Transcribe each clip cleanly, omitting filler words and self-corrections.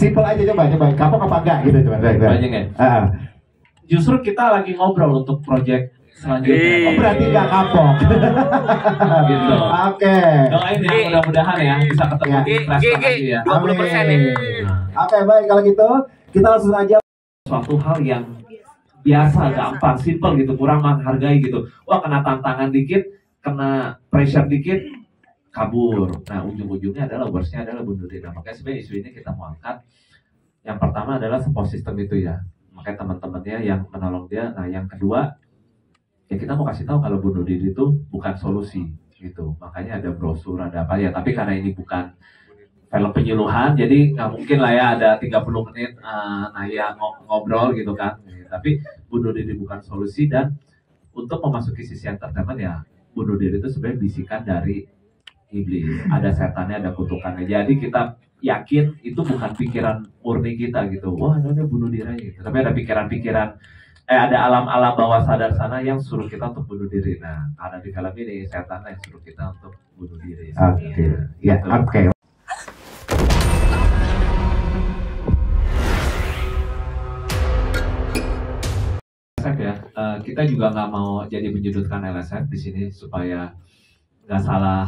Simple aja, coba kapok apa enggak gitu coba. Banyak ya. Justru kita lagi ngobrol untuk project selanjutnya. Oh, berarti nggak kapok. Gitu. Oke. Doain ya, mudah-mudahan ya bisa ketemu di Preston lagi ya. 20% nih. Oke, baik kalau gitu kita langsung aja. Suatu hal yang biasa, gampang, simple gitu, kurang menghargai gitu. Wah, kena tantangan dikit, kena pressure dikit, kabur. Nah, ujung-ujungnya adalah worstnya adalah bunuh diri. Nah, makanya sebenarnya isu ini kita mau angkat. Yang pertama adalah support system itu ya. Makanya teman-temannya yang menolong dia. Nah, yang kedua, ya kita mau kasih tahu kalau bunuh diri itu bukan solusi gitu. Makanya ada brosur, ada apa ya. Tapi karena ini bukan film penyuluhan, jadi nggak mungkin lah ya ada 30 menit Naya ngobrol gitu kan. Tapi bunuh diri bukan solusi, dan untuk memasuki sisi entertainment ya, bunuh diri itu sebenarnya bisikan dari iblis. Ada setannya, ada kutukannya. Jadi kita yakin itu bukan pikiran murni kita gitu. Wah, ini bunuh diri aja gitu. Tapi ada pikiran-pikiran, ada alam-alam bawah sadar sana yang suruh kita untuk bunuh diri. Nah, karena di film ini setan yang suruh kita untuk bunuh diri. Oke. Ya, oke. Ya, kita juga nggak mau jadi menyudutkan LSF di sini supaya nggak salah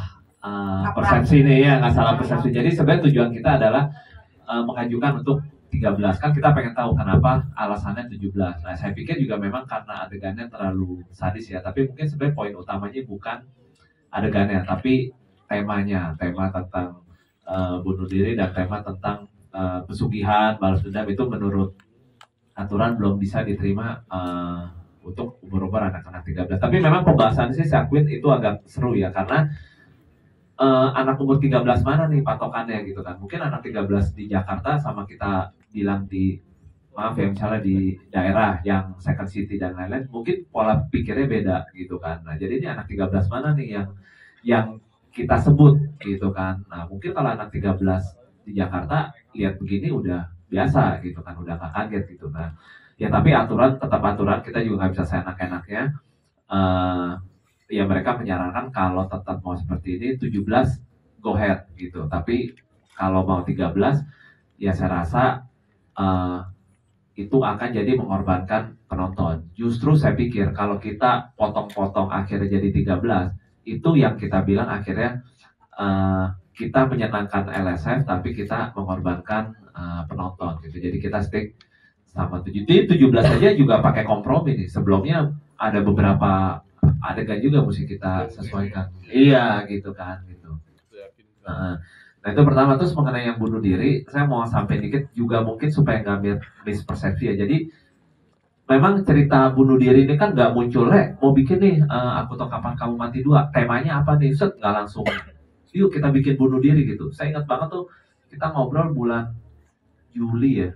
persepsi nih ya, nggak salah persepsi. Jadi sebenarnya tujuan kita adalah mengajukan untuk 13. Kan kita pengen tahu kenapa alasannya 17. Nah, saya pikir juga memang karena adegannya terlalu sadis ya, tapi mungkin sebenarnya poin utamanya bukan adegannya, tapi temanya, tema tentang bunuh diri dan tema tentang pesugihan, balas dendam itu menurut aturan belum bisa diterima untuk umur-umur anak-anak 13. Tapi memang pembahasan sih saya akuin itu agak seru ya, karena anak umur 13 mana nih patokannya gitu kan. Mungkin anak 13 di Jakarta sama kita bilang di, maaf ya, misalnya di daerah yang second city dan lain-lain, mungkin pola pikirnya beda gitu kan. Nah, jadi ini anak 13 mana nih yang kita sebut gitu kan. Nah, mungkin kalau anak 13 di Jakarta lihat begini udah biasa gitu kan, udah gak kaget gitu kan. Ya tapi aturan tetap aturan, kita juga nggak bisa seenak-enaknya. Ya mereka menyarankan kalau tetap mau seperti ini 17 go ahead gitu. Tapi kalau mau 13 ya saya rasa itu akan jadi mengorbankan penonton. Justru saya pikir kalau kita potong-potong akhirnya jadi 13, itu yang kita bilang akhirnya kita menyenangkan LSF tapi kita mengorbankan penonton gitu. Jadi kita stick sama 17 aja juga pakai kompromi nih. Sebelumnya ada beberapa adegan juga mesti kita sesuaikan. Iya gitu kan gitu. Nah itu pertama. Terus mengenai yang bunuh diri, saya mau sampai dikit juga mungkin supaya nggak mispersepsi ya. Jadi memang cerita bunuh diri ini kan nggak muncul, mau bikin nih Aku Tahu Kapan Kamu Mati 2, temanya apa nih, set nggak langsung yuk kita bikin bunuh diri gitu. Saya ingat banget tuh kita ngobrol bulan Juli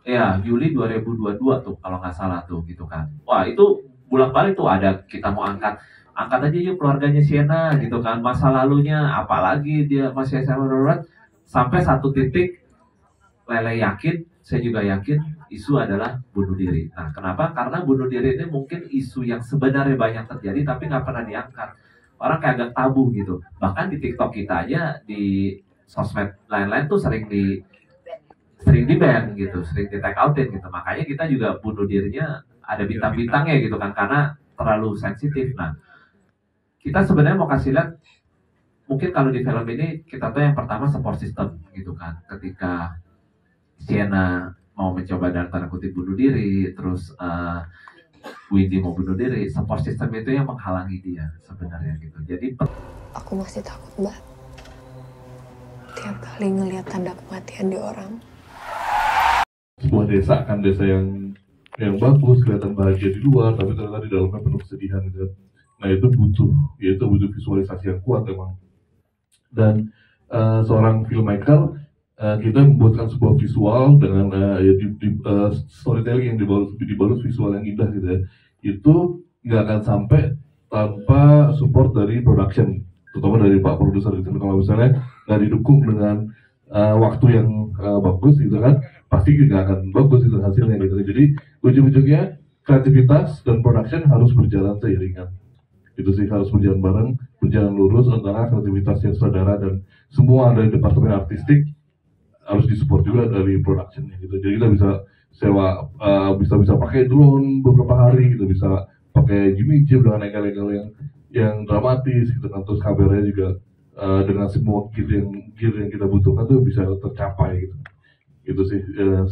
2022 tuh kalau nggak salah tuh gitu kan. Wah itu bolak-balik tuh ada kita mau angkat aja yuk keluarganya Sienna gitu kan, masa lalunya apalagi dia masih SMA darurat, sampai satu titik Lele yakin, saya juga yakin isu adalah bunuh diri. Nah kenapa? Karena bunuh diri ini mungkin isu yang sebenarnya banyak terjadi tapi nggak pernah diangkat. Orang kayak agak tabu gitu. Bahkan di TikTok kita aja, di sosmed lain-lain tuh sering di ban gitu, sering di take outin gitu. Makanya kita juga bunuh dirinya ada bintang-bintangnya gitu kan, karena terlalu sensitif. Nah, kita sebenarnya mau kasih lihat, mungkin kalau di film ini kita tuh yang pertama support system gitu kan. Ketika Sienna mau mencoba dalam tanda kutip bunuh diri, terus Windy mau bunuh diri, support system itu yang menghalangi dia sebenarnya gitu. Jadi aku masih takut, Mbak. Tiap kali ngelihat tanda kematian di orang. Sebuah desa kan, desa yang bagus, kelihatan bahagia di luar, tapi ternyata di dalamnya penuh kesedihan gitu. Nah itu butuh visualisasi yang kuat emang. Dan seorang filmmaker, kita membuatkan sebuah visual dengan storytelling yang dibalut visual yang indah gitu ya. Itu nggak akan sampai tanpa support dari production, terutama dari Pak Produser gitu. Kalau misalnya nggak didukung dengan waktu yang bagus gitu kan, pasti nggak akan bagus itu hasilnya gitu. Jadi ujung-ujungnya kreativitas dan production harus berjalan seiringan. Itu sih, harus berjalan bareng, berjalan lurus antara kreativitasnya saudara dan semua dari departemen artistik harus disupport juga dari productionnya gitu. Jadi kita bisa sewa, bisa pakai drone beberapa hari, kita bisa pakai Jimmy Jim dengan angle-angle yang dramatis gitu kan. Terus kameranya juga dengan semua gear yang kita butuhkan tuh bisa tercapai gitu. Itu sih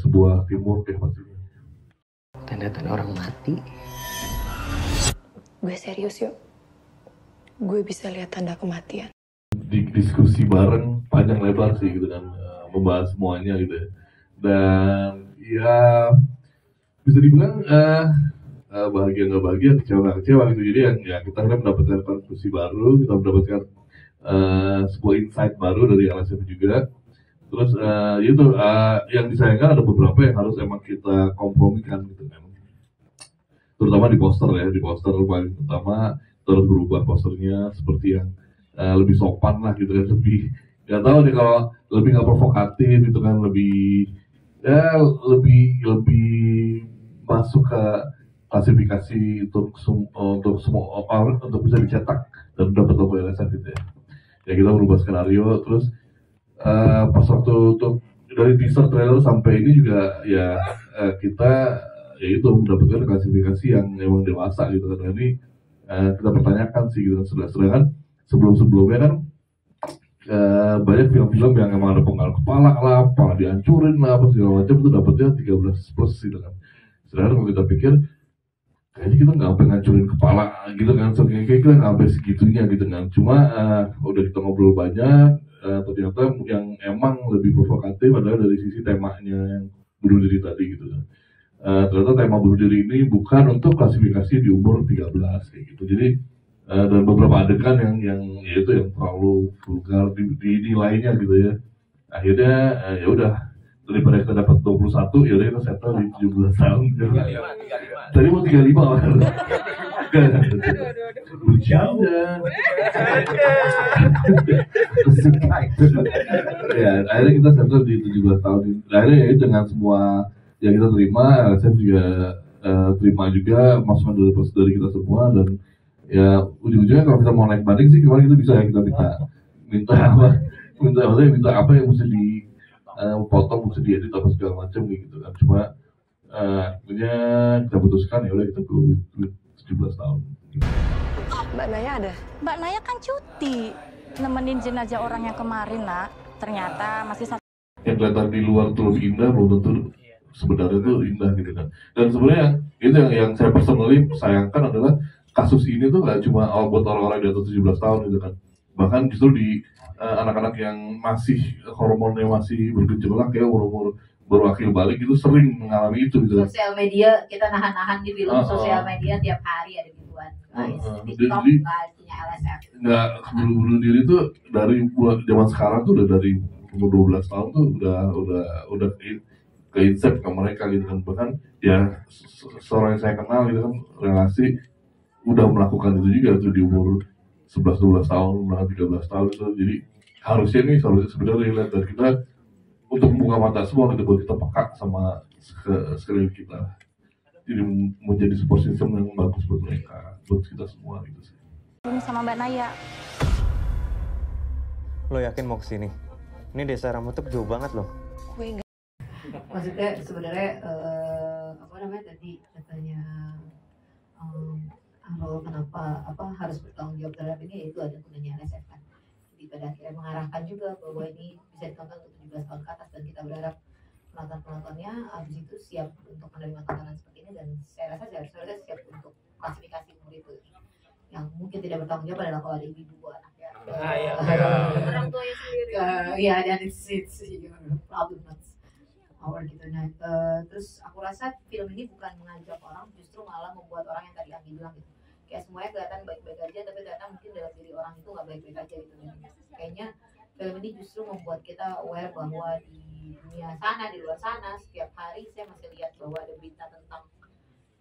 sebuah teamwork ya pastinya. Tanda-tanda orang mati. Gue serius yuk. Gue bisa lihat tanda kematian. Diskusi bareng panjang lebar sih gitu kan, membahas semuanya gitu ya. Dan ya bisa dibilang bahagia nggak bahagia, kecewa nggak kecewa gitu. Jadi ya kita akhirnya mendapatkan konstruksi baru, kita mendapatkan sebuah insight baru dari LSF juga. Terus itu yang disayangkan ada beberapa yang harus emang kita kompromikan gitu kan. Terutama di poster ya, di poster paling utama terus berubah posternya seperti yang lebih sopan lah gitu kan, lebih nggak tahu nih kalau lebih nggak provokatif gitu kan, lebih masuk ke klasifikasi untuk semua orang untuk bisa dicetak dan dapat logo LSF gitu ya. Ya kita berubah skenario terus pas waktu untuk dari teaser trailer sampai ini juga ya kita ya itu mendapatkan klasifikasi yang memang dewasa gitu kan. Ini kita pertanyakan sih gitu. Sedangkan sebelumnya kan banyak film-film yang emang ada penggal kepala dihancurin lah apa segala macam, itu dapatnya 13 plus gitu kan. Sedangkan kalau kita pikir kayaknya kita nggak sampai ngancurin kepala gitu kan, so, kayak kita nggak sampai segitunya gitu kan. Cuma udah kita ngobrol banyak, ternyata yang emang lebih provokatif adalah dari sisi temanya yang bunuh diri tadi gitu kan. Ternyata tema bunuh diri ini bukan untuk klasifikasi di umur 13 kayak gitu. Jadi dan beberapa adegan yang yaitu yang terlalu vulgar di nilainya gitu ya. Akhirnya ya udah, daripada kita dapat 21 ya udah kita settle di 17 tahun. Tadi mau 35 kan. Bercanda. Ya, akhirnya kita settle di 17 tahun. Akhirnya ya dengan semua yang kita terima, LSF juga terima juga masukan dari kita semua. Dan ya ujung-ujungnya kalau kita mau naik banding sih kemarin kita bisa ya, kita minta apa yang mesti potong, mesti diedit apa segala macam gitu kan. Cuma akhirnya kita putuskan ya udah kita go with 17 tahun. Mbak Naya ada? Mbak Naya kan cuti nemenin jenazah orang yang kemarin, nak. Ternyata masih satu. Yang kelihatan di luar tuh lebih indah, belum tentu sebenarnya tuh indah gitu kan. Dan sebenarnya itu yang saya personally sayangkan adalah kasus ini tuh nggak cuma buat orang-orang di atas 17 tahun gitu kan. Bahkan justru di anak-anak yang masih hormonnya masih bergejolak ya, umur baru akhir balik itu sering mengalami itu gitu. Sosial media kita nahan-nahan di film sosial media tiap hari ada gituan. TikTok nggak punya LSF. Nggak, bunuh diri tuh dari zaman sekarang tuh udah dari umur 12 tahun tuh udah ke insight ke mereka gitu kan. Bahkan ya seorang yang saya kenal gitu kan, relasi udah melakukan itu juga tuh di umur 11-12 tahun, 13 tahun itu. Jadi harusnya sebenarnya relate dari kita untuk membuka mata semua gitu, buat kita peka sama sekeliling kita. Jadi menjadi support system yang bagus buat mereka, buat kita semua gitu sih. Sama Mbak Naya. Lo yakin mau kesini? Ini desa Ramutep jauh banget loh. Gue enggak. Maksudnya sebenarnya tadi katanya kalau kenapa harus bertanggung jawab terhadap ini, yaitu ada gunanya LSF kan. Jadi pada akhirnya mengarahkan juga bahwa ini bisa ditonton untuk 17 tahun ke atas, dan kita berharap penontonnya habis itu siap untuk menerima tontonan seperti ini. Dan saya rasa seharusnya siap untuk klasifikasi umur itu. Yang mungkin tidak bertanggung jawab adalah kalau ada ibu anaknya, orang tuanya sendiri. Ya, dan it's problem not our gitu. Nah, terus aku rasa film ini bukan mengajak orang, justru malah membuat orang yang tadi Anggi bilang gitu, kayak semuanya kelihatan baik-baik aja, tapi ternyata mungkin dalam diri orang itu nggak baik-baik aja gitu. Kayaknya film ini justru membuat kita aware bahwa di dunia sana, di luar sana, setiap hari saya masih lihat bahwa ada berita tentang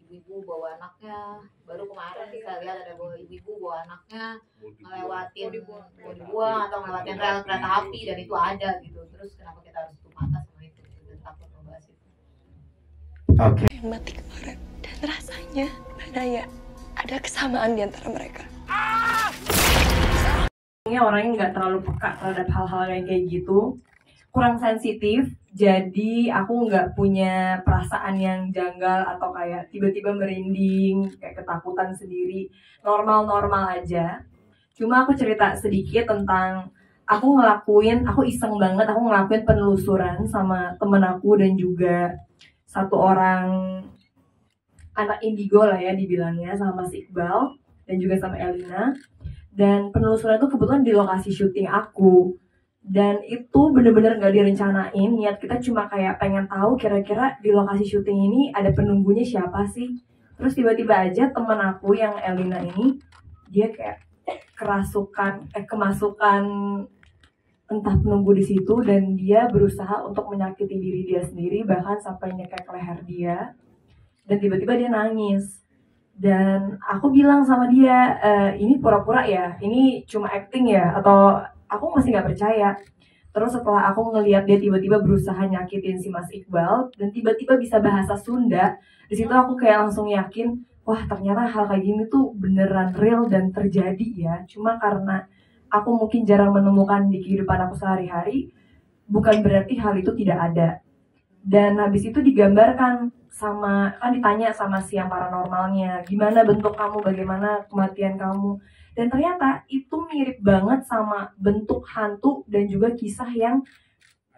ibu-ibu bawa anaknya. Baru kemarin kita lihat ada bahwa ibu-ibu bawa anaknya ngelewatin, mau dibuang atau ngelewatin rel kereta api, dan itu ada gitu. Terus kenapa kita harus tutup mata sama itu dan takut membahas itu? Oke. Yang mati kemarin. Dan rasanya Mbak Naya ada kesamaan di antara mereka. Orangnya nggak terlalu peka terhadap hal-hal yang kayak gitu. kurang sensitif, jadi aku nggak punya perasaan yang janggal atau kayak tiba-tiba merinding, kayak ketakutan sendiri, normal-normal aja. Cuma aku cerita sedikit tentang aku iseng banget, aku ngelakuin penelusuran sama temen aku dan juga satu orang anak indigo lah ya dibilangnya, sama Mas Iqbal dan juga sama Elina. Dan penelusuran itu kebetulan di lokasi syuting aku. Dan itu bener-bener gak direncanain, niat kita cuma kayak pengen tahu kira-kira di lokasi syuting ini ada penunggunya siapa sih. Terus tiba-tiba aja temen aku yang Elina ini, dia kayak kemasukan entah penunggu di situ, dan dia berusaha untuk menyakiti diri dia sendiri, bahkan sampai nyekek leher dia. Dan tiba-tiba dia nangis. Dan aku bilang sama dia, ini pura-pura ya, ini cuma acting ya, atau aku masih nggak percaya. Terus setelah aku ngelihat dia tiba-tiba berusaha nyakitin si Mas Iqbal dan tiba-tiba bisa bahasa Sunda, di situ aku kayak langsung yakin, wah ternyata hal kayak gini tuh beneran real dan terjadi ya. Cuma karena aku mungkin jarang menemukan di kehidupan aku sehari-hari, bukan berarti hal itu tidak ada. Dan habis itu digambarkan kan ditanya sama si yang paranormalnya, gimana bentuk kamu, bagaimana kematian kamu. Dan ternyata itu mirip banget sama bentuk hantu dan juga kisah yang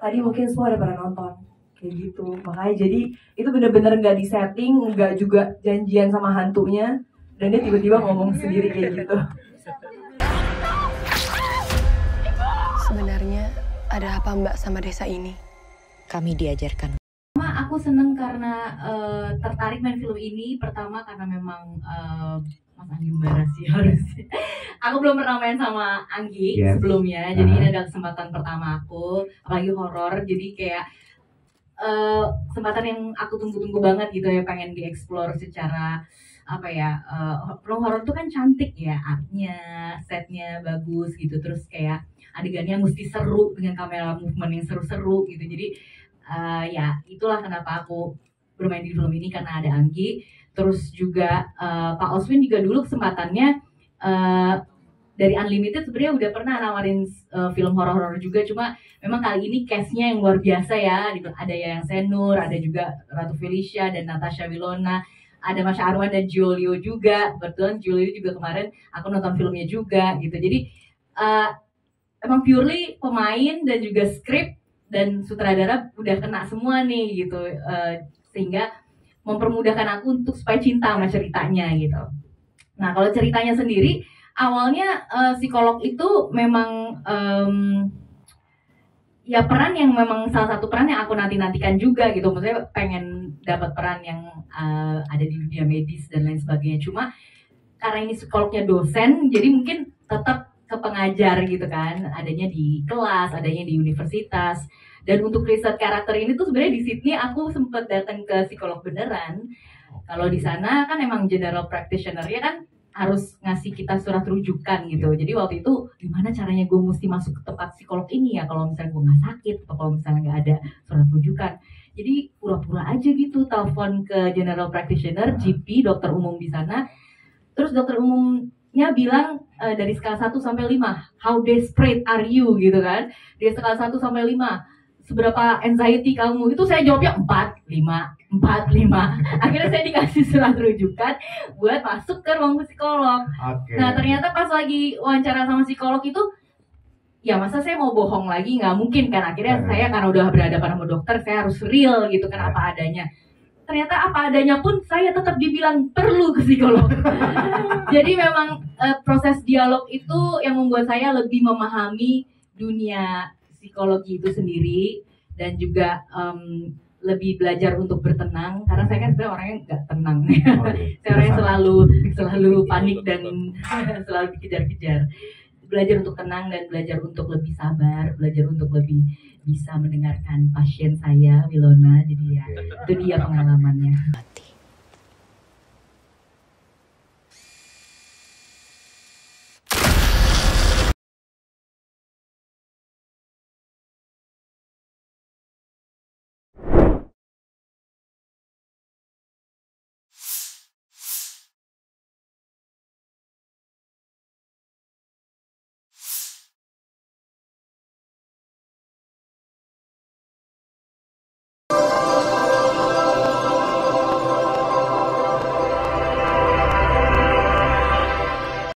tadi mungkin semua ada pernah nonton. Kayak gitu. Makanya jadi itu bener-bener gak disetting, gak juga janjian sama hantunya. Dan dia tiba-tiba ngomong sendiri kayak gitu. Sebenarnya ada apa Mbak sama desa ini? Kami diajarkan. Aku seneng karena tertarik main film ini. Pertama karena memang Mas Anggi Mbara sih harusnya. Aku belum pernah main sama Anggi sebelumnya, jadi ini adalah kesempatan pertama aku, apalagi horor. Jadi kayak kesempatan yang aku tunggu-tunggu banget gitu ya, pengen dieksplor secara apa ya. Film horor tuh kan cantik ya, artnya, setnya bagus gitu, terus kayak adegannya mesti seru dengan kamera movement yang seru-seru gitu. Jadi ya itulah kenapa aku bermain di film ini, karena ada Anggi. Terus juga Pak Oswin juga dulu kesempatannya dari Unlimited sebenarnya udah pernah nawarin film horor-horor juga, cuma memang kali ini cast-nya yang luar biasa ya. Ada yang Senur, ada juga Ratu Felicia dan Natasha Wilona, ada Mas Arwan dan Giulio juga. Kebetulan Giulio juga kemarin aku nonton filmnya juga gitu. Jadi emang purely pemain dan juga skrip dan sutradara udah kena semua nih gitu, sehingga mempermudahkan aku untuk supaya cinta sama ceritanya gitu. Nah kalau ceritanya sendiri, awalnya psikolog itu memang ya peran yang memang salah satu peran yang aku nantikan juga gitu. Maksudnya pengen dapat peran yang ada di dunia medis dan lain sebagainya. Cuma karena ini psikolognya dosen, jadi mungkin tetap ke pengajar gitu kan, adanya di kelas, adanya di universitas. Dan untuk riset karakter ini tuh sebenarnya di Sydney aku sempat datang ke psikolog beneran. Kalau di sana kan emang general practitioner-nya kan harus ngasih kita surat rujukan gitu. Jadi waktu itu gimana caranya gue mesti masuk ke tempat psikolog ini ya kalau misalnya gue nggak sakit atau kalau misalnya nggak ada surat rujukan. Jadi pura-pura aja gitu telepon ke general practitioner, GP, dokter umum di sana. Terus dokter umumnya bilang dari skala 1 sampai 5, how desperate are you gitu kan. Dari skala 1 sampai 5, seberapa anxiety kamu? Itu saya jawabnya 4, 5. Akhirnya saya dikasih surat rujukan buat masuk ke ruang psikolog. Nah ternyata pas lagi wawancara sama psikolog itu, ya masa saya mau bohong lagi, nggak mungkin kan. Akhirnya saya karena udah berhadapan sama dokter, saya harus real gitu kan apa adanya. Ternyata apa adanya pun saya tetap dibilang perlu ke psikolog. Jadi memang proses dialog itu yang membuat saya lebih memahami dunia psikologi itu sendiri, dan juga lebih belajar untuk bertenang, karena saya kan sebenarnya orangnya nggak tenang. Saya orangnya selalu panik dan selalu dikejar-kejar. Belajar untuk tenang dan belajar untuk lebih sabar, belajar untuk lebih bisa mendengarkan pasien saya, Wilona. Jadi ya itu dia pengalamannya.